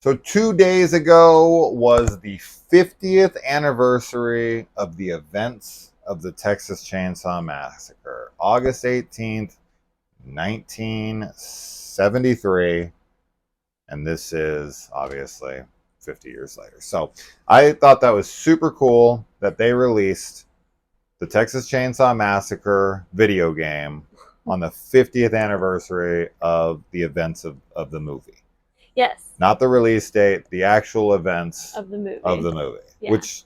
So 2 days ago was the 50th anniversary of the events of the Texas Chainsaw Massacre, August 18th, 1973. And this is obviously 50 years later. So I thought that was super cool that they released the Texas Chainsaw Massacre video game on the 50th anniversary of the events of the movie. Yes. Not the release date, the actual events of the movie. Yeah. Which,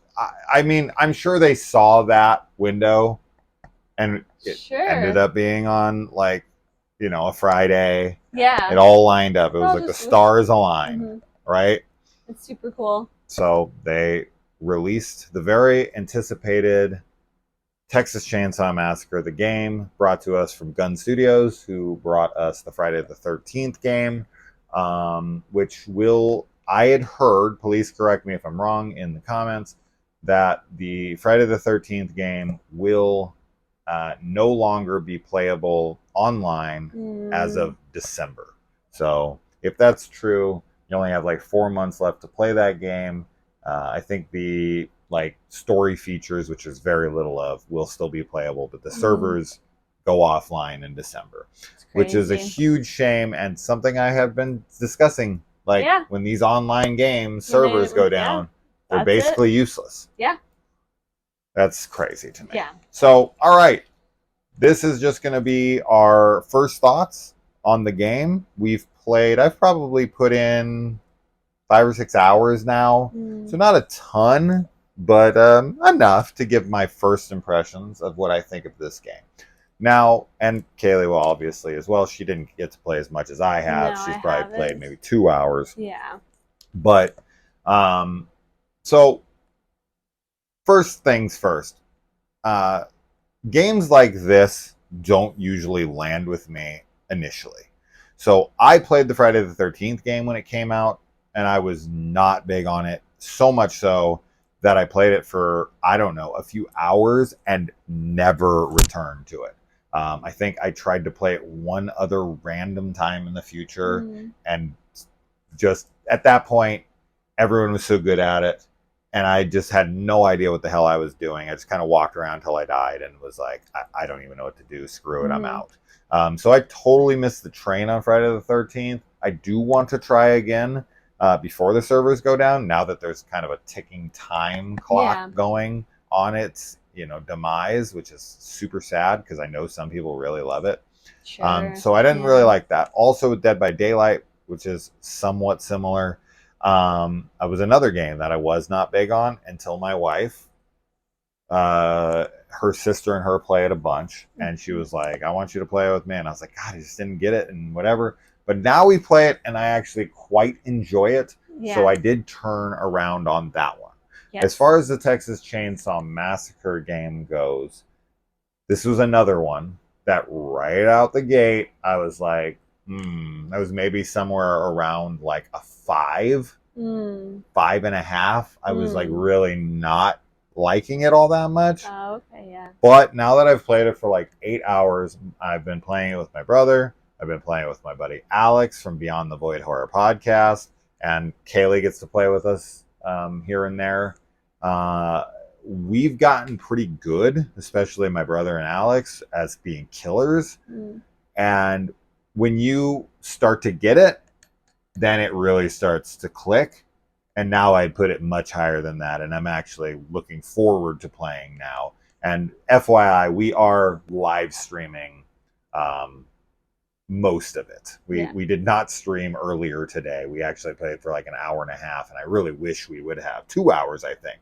I mean, I'm sure they saw that window and it ended up being on, like, a Friday. Yeah. It all lined up. It was like the stars aligned, right? It's super cool. So they released the very anticipated Texas Chainsaw Massacre, the game, brought to us from Gun Studios, who brought us the Friday the 13th game. Which I had heard, please correct me if I'm wrong in the comments, that the Friday the 13th game will no longer be playable online as of December. So if that's true, you only have like 4 months left to play that game. I think the story features, which is very little of, will still be playable, but the servers go offline in December, which is a huge shame and something I have been discussing. When these online games servers go down, they're basically useless. Yeah. That's crazy to me. Yeah. So, all right. This is just going to be our first thoughts on the game. I've probably put in 5 or 6 hours now. So not a ton, but enough to give my first impressions of what I think of this game. Now, and Kaylee will obviously as well. She didn't get to play as much as I have. She's probably played maybe 2 hours. Yeah. But, so first things first. Games like this don't usually land with me initially. So I played the Friday the 13th game when it came out, and I was not big on it. So much so that I played it for, I don't know, a few hours and never returned to it. I think I tried to play it one other random time in the future, and just at that point, everyone was so good at it, and I just had no idea what the hell I was doing. I just kind of walked around until I died and was like, I don't even know what to do. Screw it, I'm out. So I totally missed the train on Friday the 13th. I do want to try again before the servers go down, now that there's kind of a ticking time clock going on its demise, which is super sad because I know some people really love it. So I didn't really like that. Also with Dead by Daylight, which is somewhat similar, I was another game that I was not big on until my wife, her sister and her play it a bunch, and she was like, I want you to play it with me, and I was like, God, I just didn't get it and whatever. But now we play it and I actually quite enjoy it. So I did turn around on that one. As far as the Texas Chainsaw Massacre game goes, this was another one that right out the gate, I was like, that was maybe somewhere around like a 5, 5.5. I was like really not liking it all that much. Oh, okay, yeah. But now that I've played it for like 8 hours, I've been playing it with my brother. I've been playing it with my buddy Alex from Beyond the Void Horror podcast, and Kaylee gets to play with us here and there. We've gotten pretty good, especially my brother and Alex, as being killers. And when you start to get it, then it really starts to click. And now I'd put it much higher than that, and I'm actually looking forward to playing now. And FYI, we are live streaming most of it. We did not stream earlier today. We actually played for like an hour and a half, and I really wish we would have 2 hours, I think.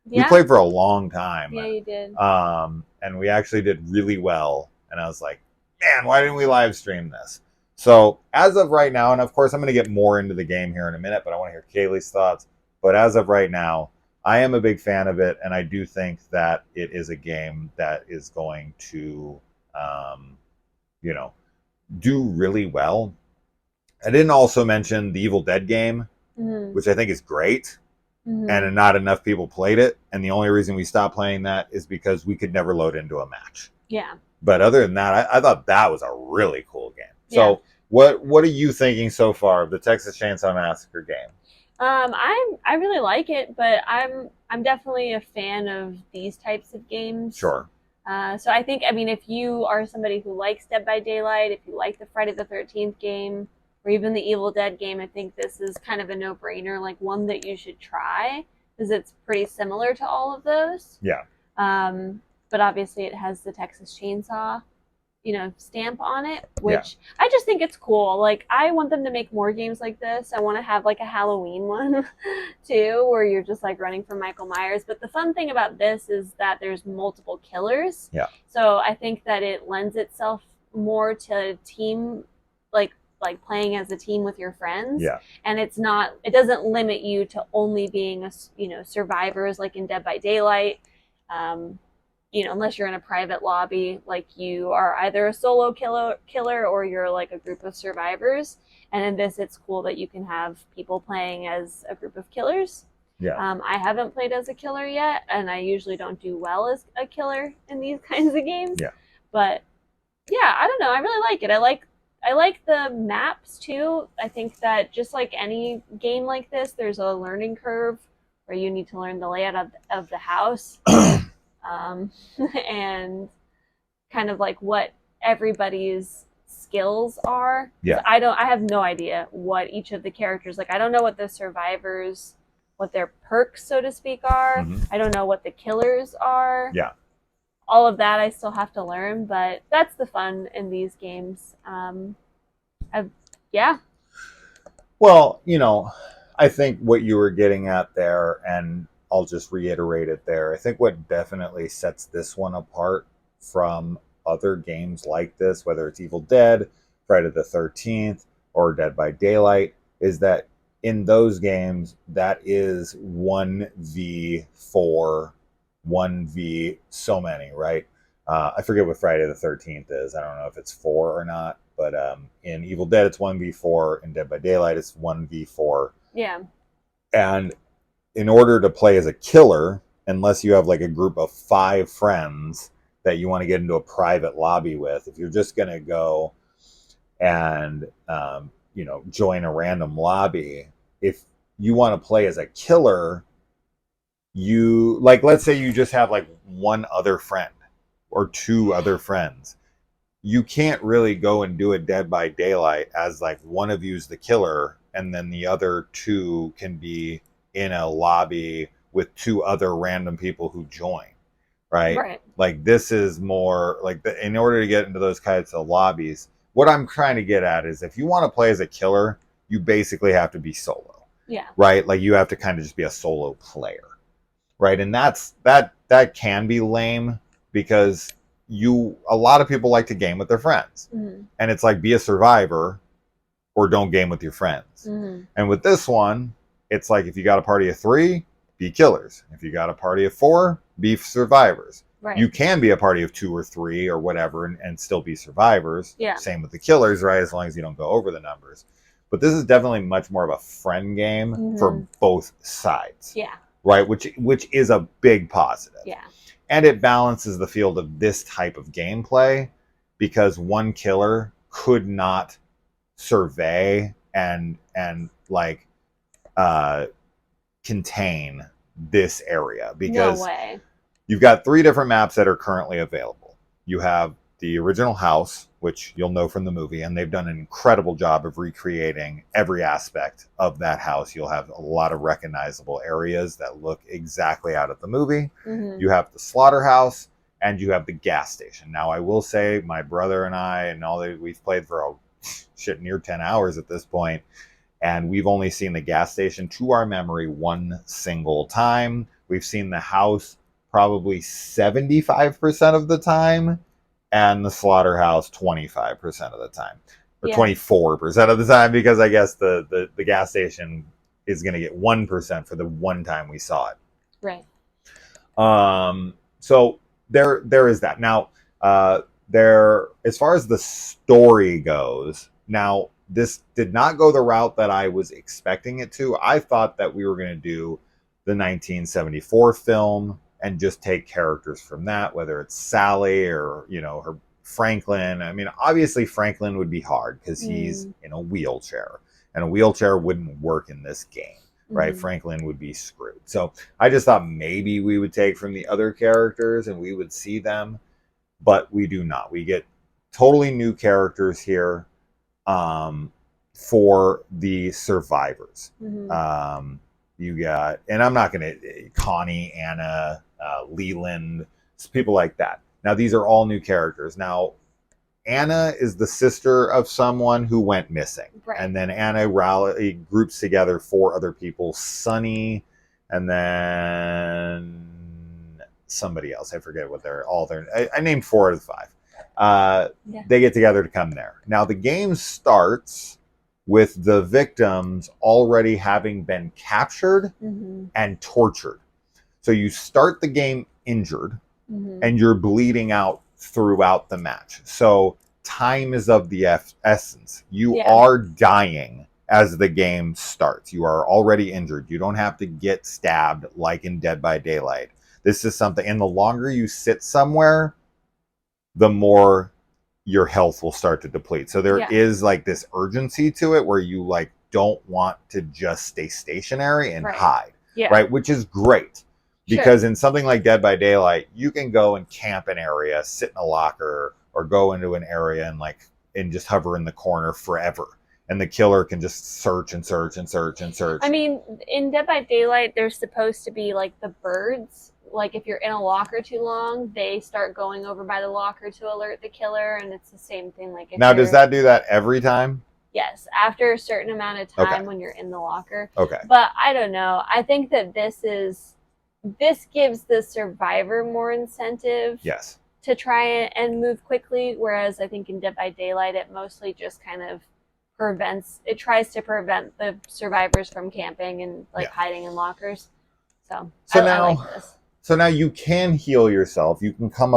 We played for a long time. Yeah, you did. And we actually did really well. And I was like, man, why didn't we live stream this? So as of right now, and of course I'm going to get more into the game here in a minute, but I want to hear Kaylee's thoughts. But as of right now, I am a big fan of it, and I do think that it is a game that is going to, do really well. I didn't also mention the Evil Dead game, which I think is great. And not enough people played it. And the only reason we stopped playing that is because we could never load into a match. Yeah. But other than that, I thought that was a really cool game. So what are you thinking so far of the Texas Chainsaw Massacre game? I really like it, but I'm definitely a fan of these types of games. Sure. So I think, I mean, if you are somebody who likes Dead by Daylight, if you like the Friday the 13th game, or even the Evil Dead game, I think this is kind of a no-brainer, like one that you should try, because it's pretty similar to all of those. Yeah. But obviously it has the Texas Chainsaw, stamp on it, Yeah. which I just think it's cool. Like, I want them to make more games like this. I want to have like a Halloween one too, where you're just like running from Michael Myers. But the fun thing about this is that there's multiple killers. Yeah. So I think that it lends itself more to team, like playing as a team with your friends. Yeah. And it doesn't limit you to only being survivors like in Dead by Daylight. Unless you're in a private lobby, like you are either a solo killer or you're like a group of survivors. And in this, it's cool that you can have people playing as a group of killers. Yeah. I haven't played as a killer yet, and I usually don't do well as a killer in these kinds of games. Yeah. But yeah, I don't know. I really like it. I like the maps too. I think that just like any game like this, there's a learning curve where you need to learn the layout of the house. And kind of like what everybody's skills are. Yeah. I have no idea what each of the characters, like I don't know what the survivors, what their perks, so to speak, are. Mhm. I don't know what the killers are. Yeah. All of that I still have to learn, but that's the fun in these games. Yeah. Well, I think what you were getting at there, and I'll just reiterate it there. I think what definitely sets this one apart from other games like this, whether it's Evil Dead, Friday the 13th, or Dead by Daylight, is that in those games, that is 1v4, 1v so many, right? I forget what Friday the 13th is. I don't know if it's 4 or not, but in Evil Dead, it's 1v4. In Dead by Daylight, it's 1v4. Yeah. And in order to play as a killer, unless you have like a group of 5 friends that you want to get into a private lobby with, if you're just going to go and, join a random lobby, if you want to play as a killer, let's say you just have like one other friend or 2 other friends. You can't really go and do a Dead by Daylight as like one of you's the killer and then the other 2 can be in a lobby with 2 other random people who join, right? Like this is more like in order to get into those kinds of lobbies, what I'm trying to get at is if you want to play as a killer, you basically have to be solo. Yeah. Right? Like you have to kind of just be a solo player. Right? And that can be lame because a lot of people like to game with their friends. Mm-hmm. And it's like be a survivor or don't game with your friends. Mm-hmm. And with this one, it's like if you got a party of 3, be killers. If you got a party of 4, be survivors. Right. You can be a party of 2 or 3 or whatever and still be survivors. Yeah. Same with the killers, right? As long as you don't go over the numbers. But this is definitely much more of a friend game for both sides. Yeah. Right? Which is a big positive. Yeah. And it balances the field of this type of gameplay because one killer could not survey and contain this area because no way. You've got 3 different maps that are currently available. You have the original house, which you'll know from the movie, and they've done an incredible job of recreating every aspect of that house. You'll have a lot of recognizable areas that look exactly out of the movie. Mm-hmm. You have the slaughterhouse, and you have the gas station. Now, I will say my brother and I and we've played for near 10 hours at this point, and we've only seen the gas station, to our memory, one single time. We've seen the house probably 75% of the time, and the slaughterhouse 25% of the time, or 24% of the time, because I guess the gas station is going to get 1% for the one time we saw it. Right. So there is that. Now, as far as the story goes, now this did not go the route that I was expecting it to. I thought that we were going to do the 1974 film and just take characters from that, whether it's Sally or, her Franklin. I mean, obviously Franklin would be hard because he's in a wheelchair, and a wheelchair wouldn't work in this game. right? Mhm. Franklin would be screwed. So I just thought maybe we would take from the other characters and we would see them, but we do not. We get totally new characters here for the survivors. Mhm. You got, and I'm not going to, Connie, Anna, Leland, people like that. Now, these are all new characters. Now, Anna is the sister of someone who went missing. Right. And then Anna groups together 4 other people, Sunny, and then somebody else. I forget what I named 4 out of the 5. Yeah. They get together to come there. Now, the game starts with the victims already having been captured Mhm. and tortured. So you start the game injured Mhm. and you're bleeding out throughout the match. So time is of the essence. You Yeah. are dying as the game starts. You are already injured. You don't have to get stabbed like in Dead by Daylight. This is something, and the longer you sit somewhere, the more your health will start to deplete. So there Yeah. is like this urgency to it where you like don't want to just stay stationary and Right. hide. Yeah. Right, which is great. Sure. Because in something like Dead by Daylight, you can go and camp an area, sit in a locker, or go into an area and just hover in the corner forever. And the killer can just search and search and search and search. I mean, in Dead by Daylight, there's supposed to be like the birds. Like if you're in a locker too long, they start going over by the locker to alert the killer, and it's the same thing. Like if now, does that do that every time? Yes, after a certain amount of time Okay. when you're in the locker. Okay. But I don't know. I think that this gives the survivor more incentive. Yes. To try and move quickly, whereas I think in Dead by Daylight, it mostly just kind of tries to prevent the survivors from camping and hiding in lockers. So I like this. So now you can heal yourself. You can come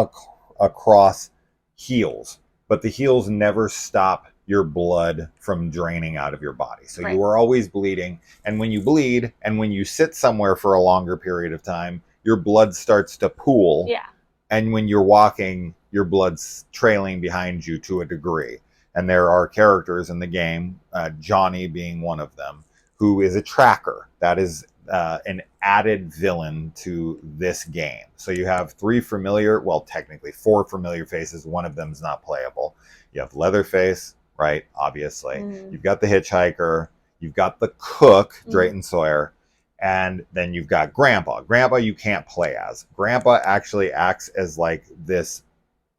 across heals, but the heals never stop your blood from draining out of your body. So Right. you are always bleeding. And when you bleed and when you sit somewhere for a longer period of time, your blood starts to pool. Yeah. And when you're walking, your blood's trailing behind you to a degree. And there are characters in the game, Johnny being one of them, who is a tracker. That is an added villain to this game. So you have technically 4 familiar faces. One of them is not playable. You have Leatherface, right? Obviously. Mm. You've got the hitchhiker. You've got the cook, Drayton Sawyer. And then you've got Grandpa. Grandpa you can't play as. Grandpa actually acts as like this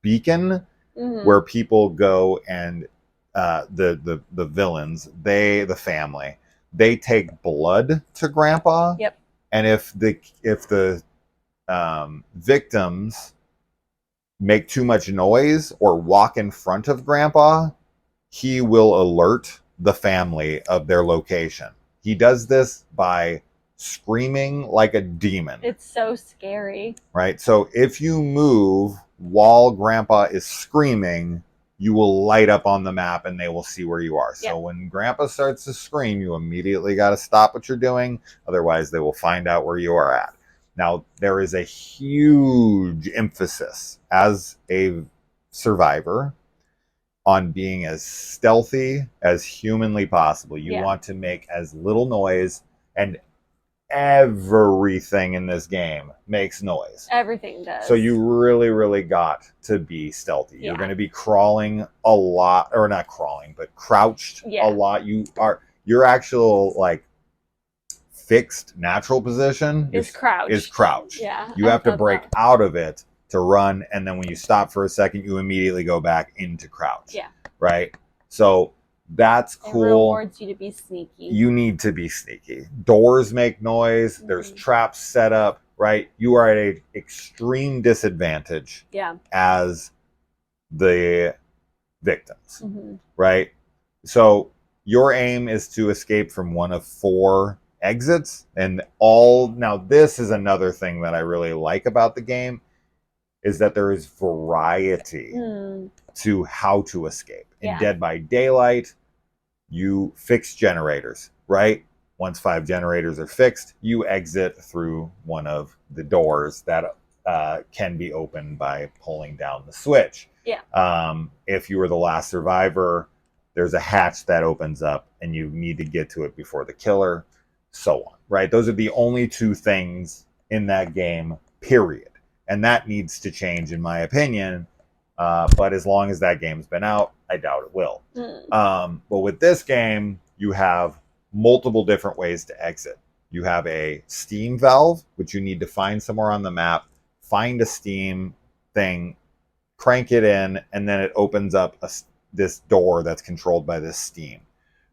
beacon where people go and the villains, the family, they take blood to Grandpa. Yep. And if the victims make too much noise or walk in front of Grandpa, he will alert the family of their location. He does this by screaming like a demon. It's so scary. Right? So if you move while Grandpa is screaming, you will light up on the map and they will see where you are. So when Grandpa starts to scream, you immediately got to stop what you're doing. Otherwise, they will find out where you are at. Now, there is a huge emphasis as a survivor on being as stealthy as humanly possible. You want to make as little noise, and everything in this game makes noise. Everything does. So you really, really got to be stealthy. You're going to be crawling a lot, or not crawling, but crouched a lot. Your actual fixed natural position is crouched. Yeah. You have to break out of it to run, and then when you stop for a second, you immediately go back into crouch. Yeah. Right? So that's cool. It rewards you to be sneaky. You need to be sneaky. Doors make noise. There's traps set up, right? You are at an extreme disadvantage as the victims, right? So your aim is to escape from one of 4 exits. Now this is another thing that I really like about the game, is that there is variety to how to escape. In Dead by Daylight, you fix generators, right? Once 5 generators are fixed, you exit through one of the doors that can be opened by pulling down the switch. Yeah. If you were the last survivor, there's a hatch that opens up and you need to get to it before the killer, so on, right? Those are the only two things in that game, period. And that needs to change, in my opinion. But as long as that game's been out, I doubt it will. But with this game, you have multiple different ways to exit. You have a steam valve, which you need to find somewhere on the map, find a steam thing, crank it in, and then it opens up this door that's controlled by this steam,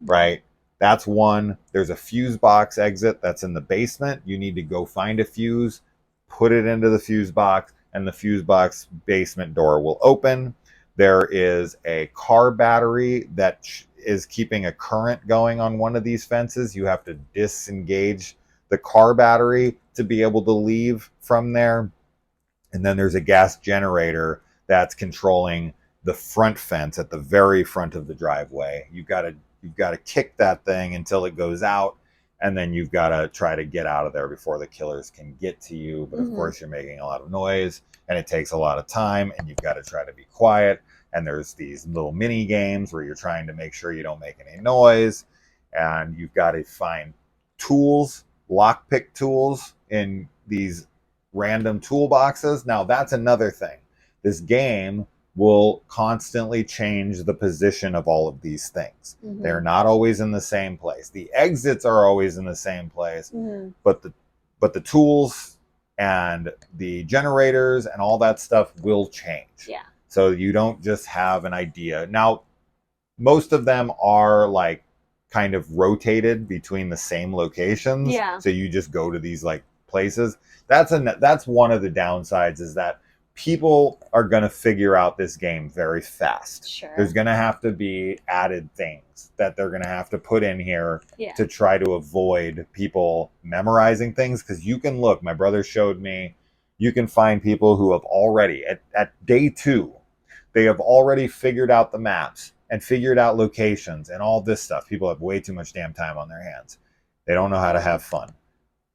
right? That's one. There's a fuse box exit that's in the basement. You need to go find a fuse, put it into the fuse box, and the fuse box basement door will open. There is a car battery that is keeping a current going on one of these fences. You have to disengage the car battery to be able to leave from there. And then there's a gas generator that's controlling the front fence at the very front of the driveway. You've got to kick that thing until it goes out, and then you've got to try to get out of there before the killers can get to you. But of course, you're making a lot of noise, and it takes a lot of time, and you've got to try to be quiet. And there's these little mini games where you're trying to make sure you don't make any noise, and you've got to find tools, lockpick tools in these random toolboxes. Now, that's another thing. This game will constantly change the position of all of these things. They're not always in the same place. The exits are always in the same place, but the tools and the generators and all that stuff will change. Yeah. So you don't just have an idea. Now, most of them are like kind of rotated between the same locations. Yeah. So you just go to these like places. That's one of the downsides, is that people are going to figure out this game very fast. Sure. There's going to have to be added things that they're going to have to put in here to try to avoid people memorizing things. Because you can look, my brother showed me, you can find people who have already, at day 2, they have already figured out the maps and figured out locations and all this stuff. People have way too much damn time on their hands. They don't know how to have fun.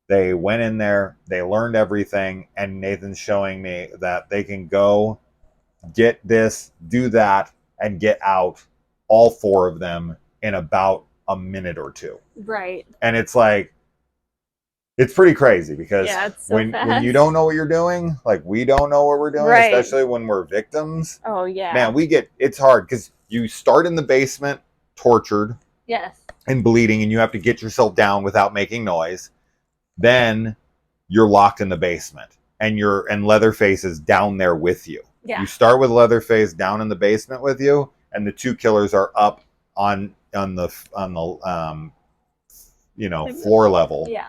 They went in there, they learned everything, and Nathan's showing me that they can go get this, do that, and get out, all 4 of them, in about a minute or 2. Right. And it's like, it's pretty crazy, because it's so when you don't know what you're doing, like we don't know what we're doing, especially when we're victims. Oh, yeah. Man, it's hard, because you start in the basement, tortured. Yes. And bleeding, and you have to get yourself down without making noise. Then you're locked in the basement, and Leatherface is down there with you. Yeah. You start with Leatherface down in the basement with you, and the 2 killers are up on the floor level. Yeah.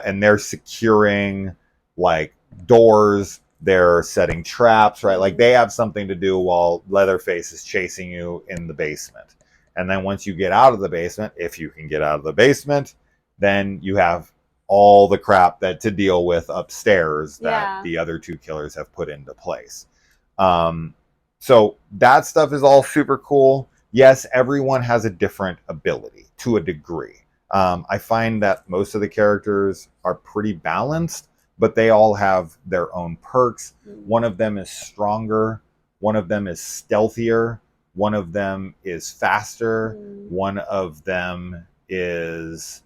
And they're securing like doors. They're setting traps, right? Like they have something to do while Leatherface is chasing you in the basement. And then once you get out of the basement, if you can get out of the basement, then you have all the crap to deal with upstairs that the other 2 killers have put into place. So that stuff is all super cool. Yes, everyone has a different ability to a degree. I find that most of the characters are pretty balanced, but they all have their own perks. One of them is stronger. One of them is stealthier. One of them is faster. One of them is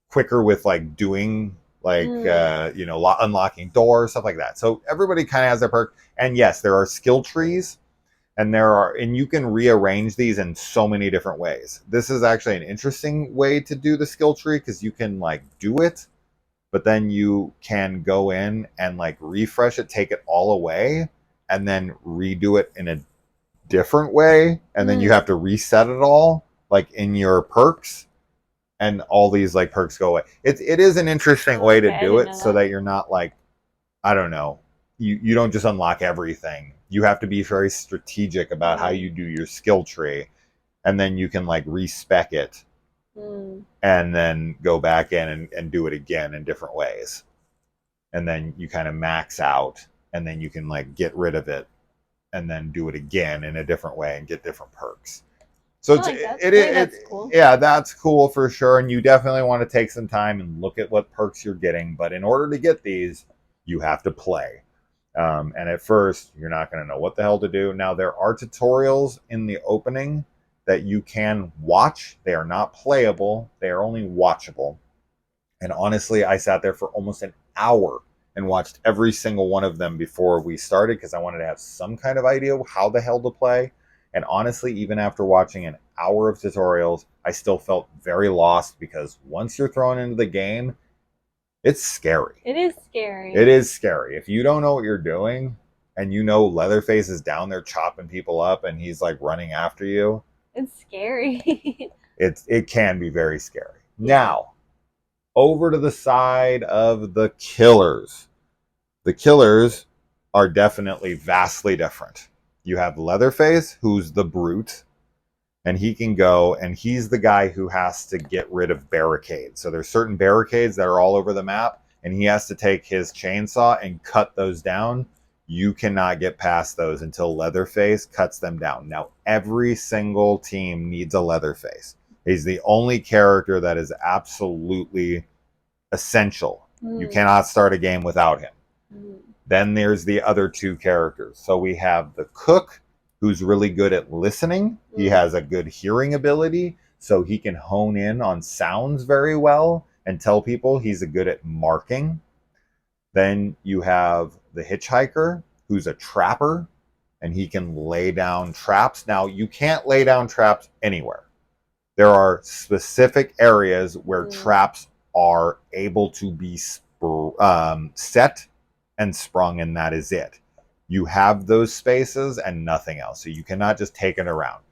quicker with like doing like unlocking doors, stuff like that. So everybody kind of has their perk. And yes, there are skill trees, and you can rearrange these in so many different ways. This is actually an interesting way to do the skill tree, because you can like do it, but then you can go in and like refresh it, take it all away, and then redo it in a different way, and then you have to reset it all like in your perks, and all these like perks go away. It is an interesting way to do it, so that you're not like, I don't know, you don't just unlock everything. You have to be very strategic about how you do your skill tree, and then you can like respec it and then go back in and do it again in different ways, and then you kind of max out, and then you can like get rid of it and then do it again in a different way and get different perks. So that's cool. Yeah, that's cool for sure. And you definitely want to take some time and look at what perks you're getting. But in order to get these, you have to play. And at first, you're not going to know what the hell to do. Now, there are tutorials in the opening that you can watch. They are not playable. They are only watchable. And honestly, I sat there for almost an hour and watched every single one of them before we started because I wanted to have some kind of idea how the hell to play. And honestly, even after watching an hour of tutorials, I still felt very lost because once you're thrown into the game, it's scary. It is scary. It is scary. If you don't know what you're doing and you know Leatherface is down there chopping people up and he's like running after you, it's scary. it can be very scary. Now, over to the side of the killers. The killers are definitely vastly different. You have Leatherface, who's the brute, and he can go, and he's the guy who has to get rid of barricades. So there's certain barricades that are all over the map, and he has to take his chainsaw and cut those down. You cannot get past those until Leatherface cuts them down. Now, every single team needs a Leatherface. He's the only character that is absolutely essential. You cannot start a game without him. Then there's the other two characters. So we have the cook, who's really good at listening. He has a good hearing ability, so he can hone in on sounds very well and tell people. He's good at marking. Then you have the hitchhiker, who's a trapper, and he can lay down traps. Now, you can't lay down traps anywhere. There are specific areas where traps are able to be set and sprung, and that is it. You have those spaces and nothing else, so you cannot just take it around.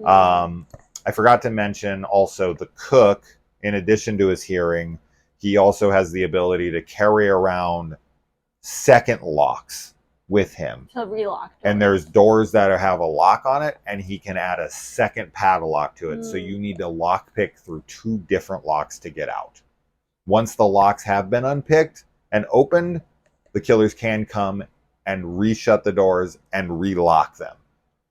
I forgot to mention also the cook, in addition to his hearing, he also has the ability to carry around second locks with him. To relock doors. And there's doors that have a lock on it, and he can add a second padlock to it. So you need to lockpick through 2 different locks to get out. Once the locks have been unpicked and opened, the killers can come and reshut the doors and relock them.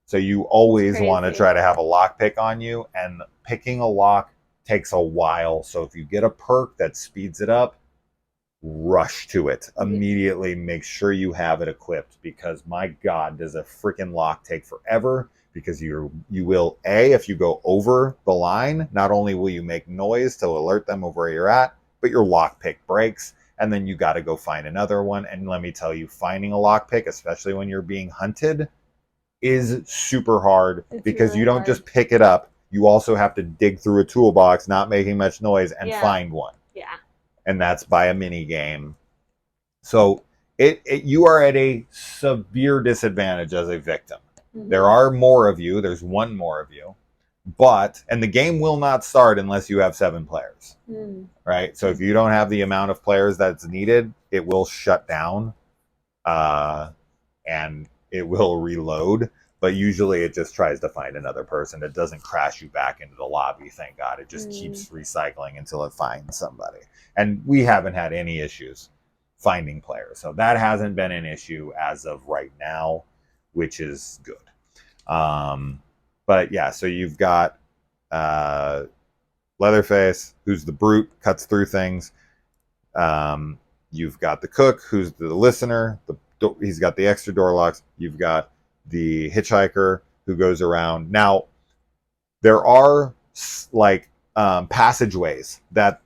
So you always want to try to have a lockpick on you, and picking a lock takes a while. So if you get a perk that speeds it up, rush to it immediately. Make sure you have it equipped, because my God, does a freaking lock take forever, because you will, if you go over the line, not only will you make noise to alert them of where you're at, but your lockpick breaks, and then you got to go find another one. And let me tell you, finding a lockpick, especially when you're being hunted, is super hard. Because really you don't just pick it up, you also have to dig through a toolbox, not making much noise, and find one. And that's by a mini game. So you are at a severe disadvantage as a victim. There are more of you. There's one more of you. And the game will not start unless you have 7 players. Right? So if you don't have the amount of players that's needed, it will shut down. And it will reload. But usually it just tries to find another person. It doesn't crash you back into the lobby, thank God. It just keeps recycling until it finds somebody. And we haven't had any issues finding players. So that hasn't been an issue as of right now, which is good. But yeah, so you've got Leatherface, who's the brute, cuts through things. You've got the cook, who's the listener. He's got the extra door locks. You've got the hitchhiker, who goes around. Now, there are like passageways that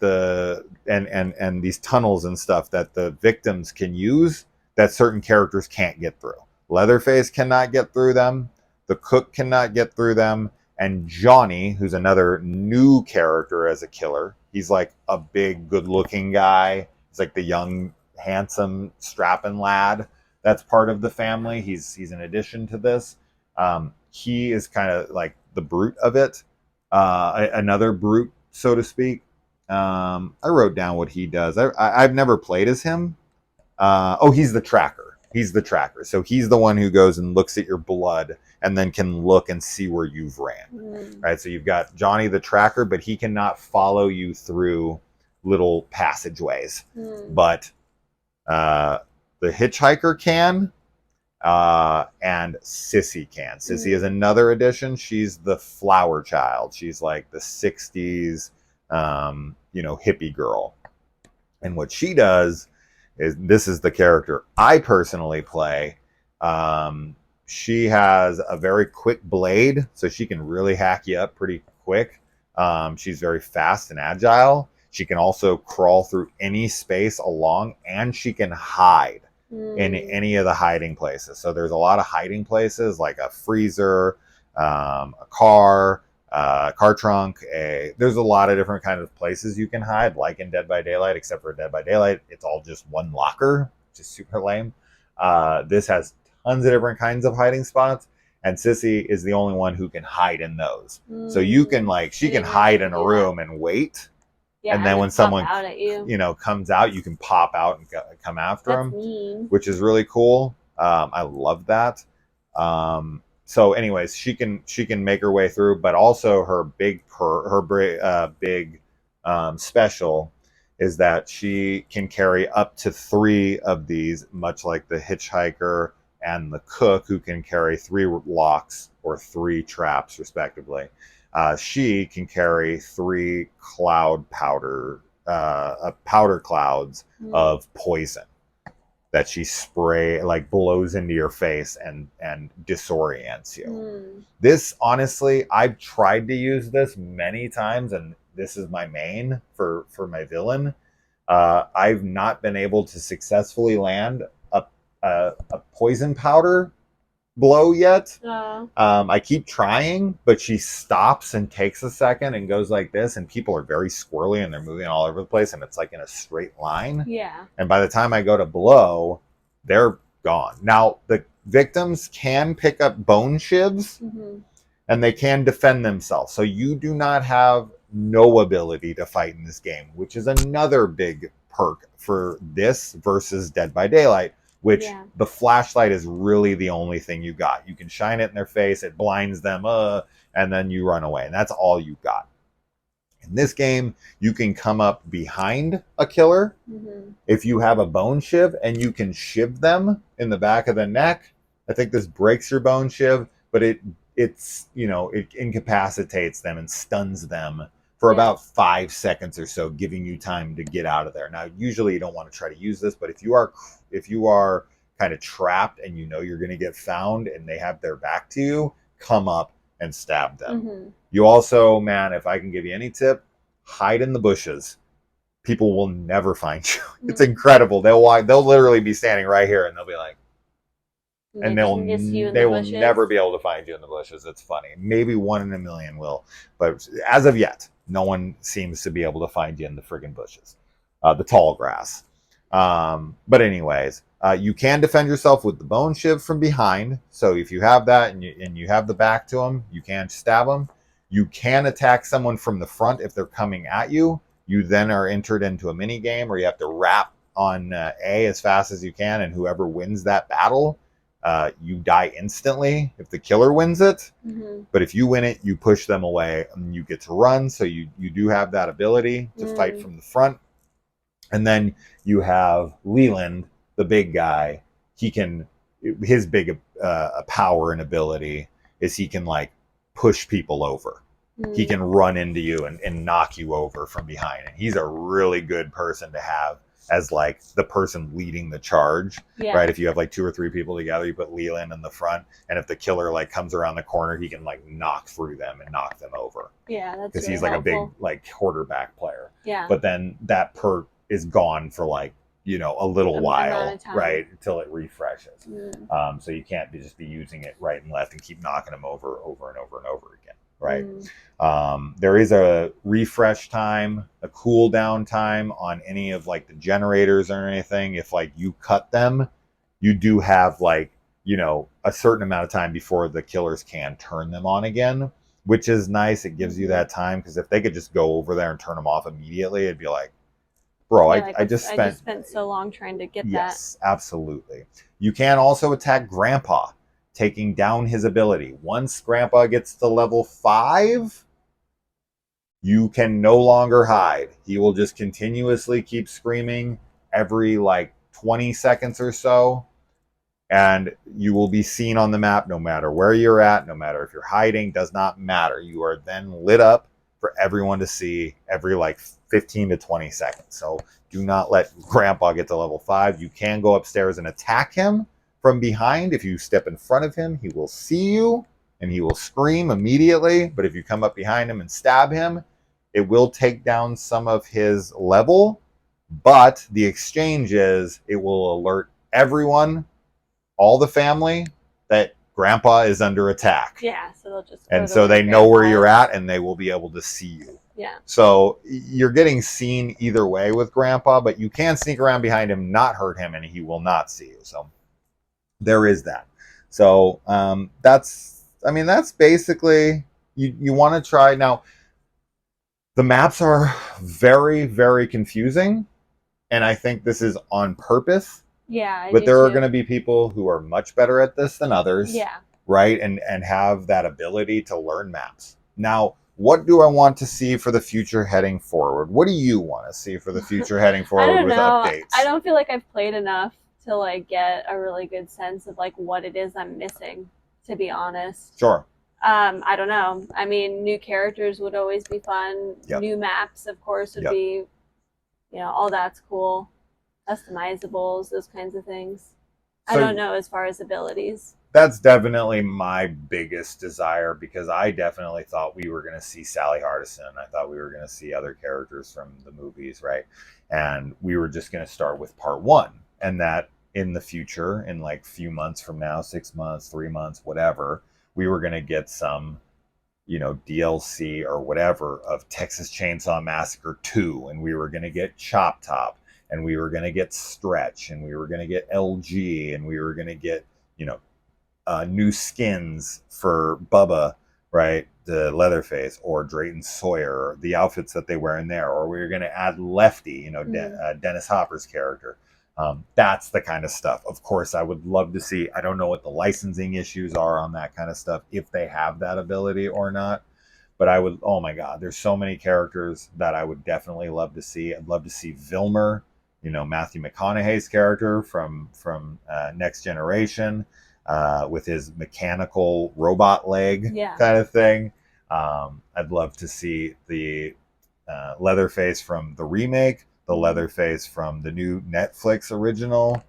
and these tunnels and stuff that the victims can use that certain characters can't get through. Leatherface cannot get through them. The cook cannot get through them. And Johnny, who's another new character as a killer, he's like a big, good-looking guy. He's like the young, handsome, strapping lad that's part of the family. He's an addition to this. He is kind of like the brute of it. Another brute, so to speak. I wrote down what he does. I've never played as him. He's the tracker. He's the tracker. So he's the one who goes and looks at your blood and then can look and see where you've ran. Right? So you've got Johnny the tracker, but he cannot follow you through little passageways. But the hitchhiker can, and Sissy can. Sissy is another addition. She's the flower child. She's like the 60s, hippie girl. And what she does is, this is the character I personally play. she has a very quick blade, so she can really hack you up pretty quick. She's very fast and agile. She can also crawl through any space along, and she can hide in any of the hiding places. So there's a lot of hiding places, like a freezer, a car trunk. There's a lot of different kind of places you can hide, like in Dead by Daylight, except for Dead by Daylight, it's all just one locker, which is super lame. This has tons of different kinds of hiding spots, and Sissy is the only one who can hide in those. So you can she can hide in a room and wait. Yeah, and then when someone out at you. comes out, you can pop out and come after them, mean. which is really cool. I love that. So anyways, she can make her way through, but also her big special is that she can carry up to 3 of these, much like the hitchhiker and the cook, who can carry 3 locks or 3 traps respectively. She can carry 3 powder clouds of poison that she blows into your face and disorients you. This, honestly, I've tried to use this many times, and this is my main for my villain. I've not been able to successfully land a poison powder blow yet. I keep trying, but she stops and takes a second and goes like this, and people are very squirrely and they're moving all over the place, and it's like in a straight line. Yeah. And by the time I go to blow, they're gone. Now, the victims can pick up bone shivs, and they can defend themselves. So you do not have no ability to fight in this game, which is another big perk for this versus Dead by Daylight, which the flashlight is really the only thing you got. You can shine it in their face, it blinds them, and then you run away, and that's all you got. In this game, you can come up behind a killer if you have a bone shiv, and you can shiv them in the back of the neck. I think this breaks your bone shiv, but it incapacitates them and stuns them for about 5 seconds or so, giving you time to get out of there. Now, usually you don't want to try to use this, but if you are kind of trapped and you know you're going to get found and they have their back to you, come up and stab them. You also, man, if I can give you any tip, hide in the bushes. People will never find you. It's incredible. They'll literally be standing right here, and they'll be like, and they will never be able to find you in the bushes. It's funny. Maybe 1 in a million will, but as of yet, no one seems to be able to find you in the friggin' bushes, the tall grass. But anyways, you can defend yourself with the bone shiv from behind. So if you have that and you have the back to them, you can stab them. You can attack someone from the front if they're coming at you. You then are entered into a mini game where you have to wrap on A as fast as you can, and whoever wins that battle, you die instantly if the killer wins it. But if you win it, you push them away and you get to run. So you do have that ability to fight from the front. And then you have Leland, the big guy. His big power and ability is he can push people over. He can run into you and knock you over from behind. And he's a really good person to have as the person leading the charge, right? If you have 2 or 3 people together, you put Leland in the front, and if the killer comes around the corner, he can knock through them and knock them over. Yeah, that's because really he's helpful. a big quarterback player. Yeah. But then that perk is gone for a little while, right, until it refreshes. So you can't just be using it right and left and keep knocking them over and over and over again, right? There is a refresh time, a cooldown time on any of the generators or anything. If you cut them, you do have a certain amount of time before the killers can turn them on again, which is nice. It gives you that time, because if they could just go over there and turn them off immediately, it'd be like, bro, I just spent so long trying to get that. Yes, absolutely. You can also attack Grandpa, taking down his ability. Once Grandpa gets to level 5, you can no longer hide. He will just continuously keep screaming every 20 seconds or so, and you will be seen on the map no matter where you're at, no matter if you're hiding, does not matter. You are then lit up for everyone to see every 15 to 20 seconds. So do not let Grandpa get to level 5. You can go upstairs and attack him from behind. If you step in front of him, he will see you and he will scream immediately. But if you come up behind him and stab him, it will take down some of his level. But the exchange is it will alert everyone, all the family, that grandpa is under attack. Yeah, so they'll just and so they know where you're at and they will be able to see you. Yeah. So you're getting seen either way with grandpa, but you can sneak around behind him, not hurt him, and he will not see you. So there is that. So that's basically, you want to try. Now, the maps are very, very confusing, and I think this is on purpose. Yeah, but there are going to be people who are much better at this than others. Yeah. Right? And have that ability to learn maps. Now, what do I want to see for the future heading forward? What do you want to see for the future heading forward with updates? I don't feel like I've played enough to like get a really good sense of like what it is I'm missing, to be honest. Sure. I don't know. I mean, new characters would always be fun. Yep. New maps, of course, would be, all that's cool. Customizables, those kinds of things. So, I don't know as far as abilities. That's definitely my biggest desire, because I definitely thought we were going to see Sally Hardison. I thought we were going to see other characters from the movies, right? And we were just going to start with part 1. And that in the future, in like a few months from now, 6 months, 3 months, whatever, we were going to get some, DLC or whatever of Texas Chainsaw Massacre 2. And we were going to get Chop Top. And we were going to get Stretch. And we were going to get LG. And we were going to get, new skins for Bubba, right? The Leatherface, or Drayton Sawyer, the outfits that they wear in there. Or we were going to add Lefty, Dennis Hopper's character. That's the kind of stuff. Of course, I would love to see. I don't know what the licensing issues are on that kind of stuff, if they have that ability or not. But I would, oh my God, there's so many characters that I would definitely love to see. I'd love to see Vilmer, Matthew McConaughey's character from Next Generation, with his mechanical robot leg kind of thing. I'd love to see the Leatherface from the remake, the Leatherface from the new Netflix original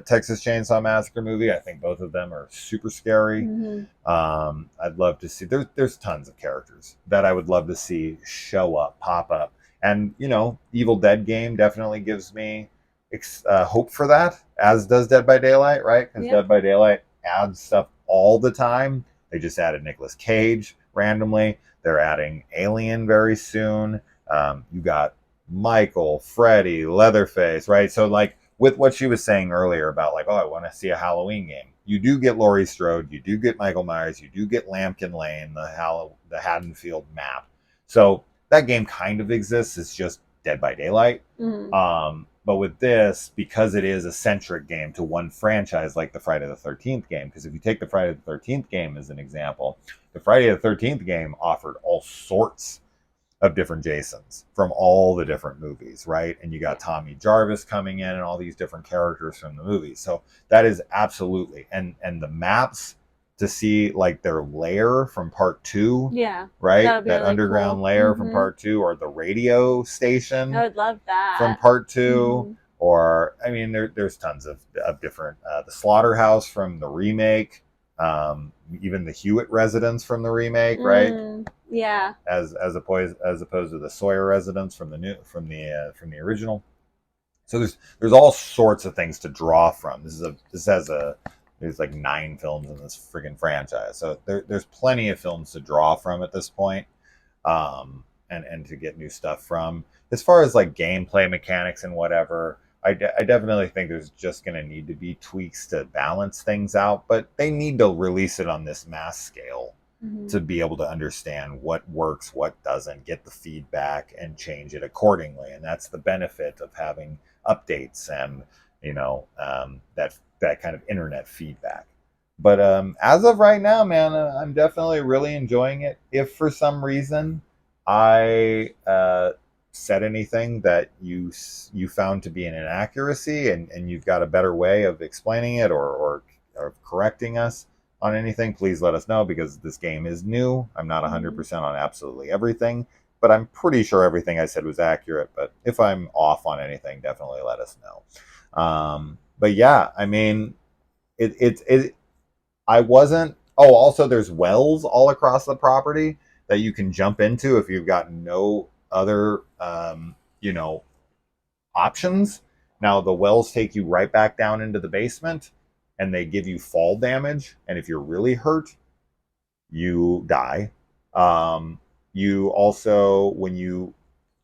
Texas Chainsaw Massacre movie. I think both of them are super scary. I'd love to see, there's tons of characters that I would love to see show up, pop up. And, Evil Dead game definitely gives me hope for that, as does Dead by Daylight, right? Because Dead by Daylight adds stuff all the time. They just added Nicolas Cage randomly. They're adding Alien very soon. You got Michael, Freddy, Leatherface, right? So like with what she was saying earlier about like, oh, I want to see a Halloween game. You do get Laurie Strode, you do get Michael Myers, you do get Lambkin Lane, the Haddonfield map. So that game kind of exists. It's just Dead by Daylight. But with this, because it is a centric game to one franchise, like the Friday the 13th game, because if you take the Friday the 13th game as an example, the Friday the 13th game offered all sorts of different Jasons from all the different movies, right? And you got Tommy Jarvis coming in and all these different characters from the movies. So that is absolutely, and the maps to see like their lair from part 2, right? That really underground lair from part 2, or the radio station. I would love that from part 2. Or I mean, there's tons of different the slaughterhouse from the remake, even the Hewitt residence from the remake, right? As opposed to the Sawyer residence from the original. So there's all sorts of things to draw from. There's like 9 films in this friggin' franchise. So there's plenty of films to draw from at this point, and to get new stuff from. As far as like gameplay mechanics and whatever, I definitely think there's just going to need to be tweaks to balance things out. But they need to release it on this mass scale to be able to understand what works, what doesn't, get the feedback, and change it accordingly. And that's the benefit of having updates and, that kind of internet feedback. But as of right now, man, I'm definitely really enjoying it. If for some reason I said anything that you found to be an inaccuracy, and you've got a better way of explaining it or correcting us on anything, please let us know, because this game is new. I'm not 100% on absolutely everything, but I'm pretty sure everything I said was accurate. But if I'm off on anything, definitely let us know. But yeah, I mean, I wasn't. Oh, also there's wells all across the property that you can jump into if you've got no other, you know, options. Now the wells take you right back down into the basement, and they give you fall damage. And if you're really hurt, you die. You also, when you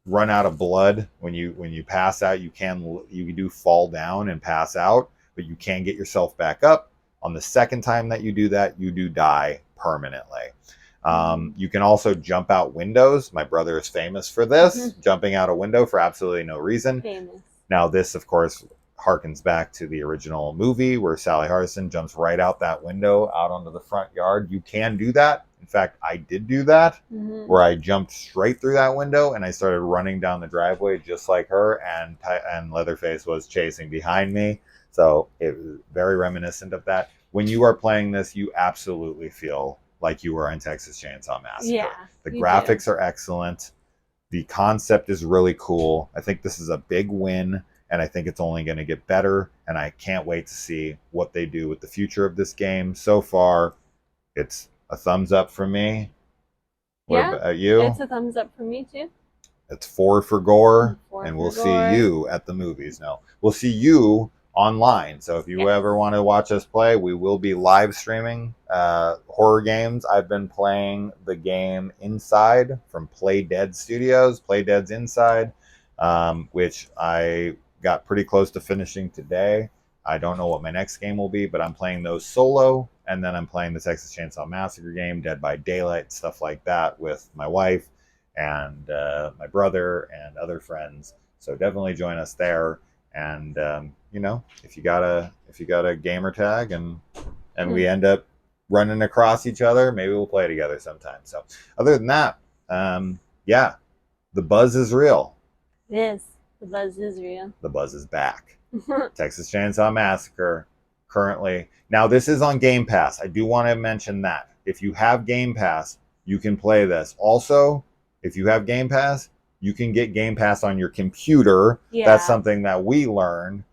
run out of blood, when you pass out, you do fall down and pass out, but you can get yourself back up. On the second time that you do that, you do die permanently. You can also jump out windows. My brother is famous for this, jumping out a window for absolutely no reason. Famous. Now, this, of course, harkens back to the original movie where Sally Hardison jumps right out that window out onto the front yard. You can do that. In fact, I did do that, where I jumped straight through that window and I started running down the driveway just like her, and Leatherface was chasing behind me. So it was very reminiscent of that. When you are playing this, you absolutely feel like you are in Texas Chainsaw Massacre. Yeah, the graphics are excellent. The concept is really cool. I think this is a big win, and I think it's only going to get better, and I can't wait to see what they do with the future of this game. So far, it's a thumbs up for me. What about you? It's a thumbs up for me too. It's 4 for gore, and we'll see you at the movies. No, we'll see you online. So if you ever want to watch us play, we will be live streaming horror games. I've been playing the game Inside from Play Dead Studios, Play Dead's Inside, which I got pretty close to finishing today. I don't know what my next game will be, but I'm playing those solo, and then I'm playing the Texas Chainsaw Massacre game, Dead by Daylight, stuff like that, with my wife and my brother and other friends. So definitely join us there. And you know, if you got a gamer tag and we end up running across each other, maybe we'll play together sometime. So other than that, yeah, the buzz is real. It is. The buzz is real. The buzz is back. Texas Chainsaw Massacre currently. Now this is on Game Pass. I do want to mention that. If you have Game Pass, you can play this. Also, if you have Game Pass, you can get Game Pass on your computer. Yeah. That's something that we learned.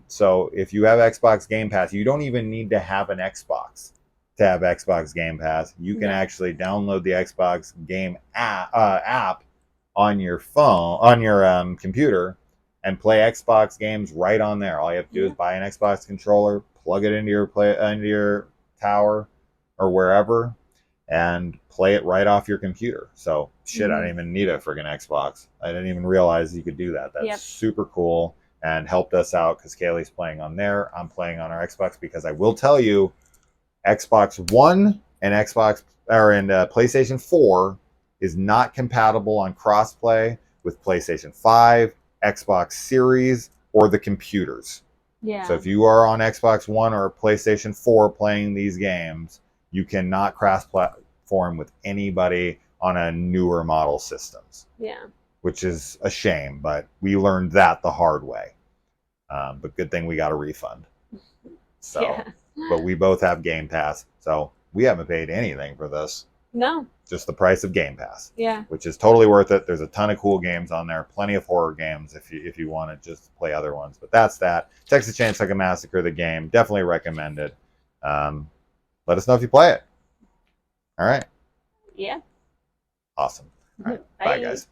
So if you have Xbox Game Pass, you don't even need to have an Xbox to have Xbox Game Pass. You can actually download the Xbox Game app on your phone, on your computer, and play Xbox games right on there. All you have to do is buy an Xbox controller, plug it into your tower or wherever, and play it right off your computer. So shit, I didn't even need a friggin' Xbox. I didn't even realize you could do that. That's super cool, and helped us out because Kaylee's playing on there. I'm playing on our Xbox, because I will tell you, Xbox One and PlayStation 4 is not compatible on crossplay with PlayStation 5, Xbox Series, or the computers. Yeah. So if you are on Xbox One or PlayStation 4 playing these games, you cannot cross-platform with anybody on a newer model systems. Yeah. Which is a shame, but we learned that the hard way. But good thing we got a refund. So, but we both have Game Pass, so we haven't paid anything for this. No. Just the price of Game Pass. Yeah. Which is totally worth it. There's a ton of cool games on there. Plenty of horror games if you want to just play other ones. But that's that. Texas Chainsaw Massacre, the game. Definitely recommended. Let us know if you play it. All right. Yeah. Awesome. All right. Bye guys.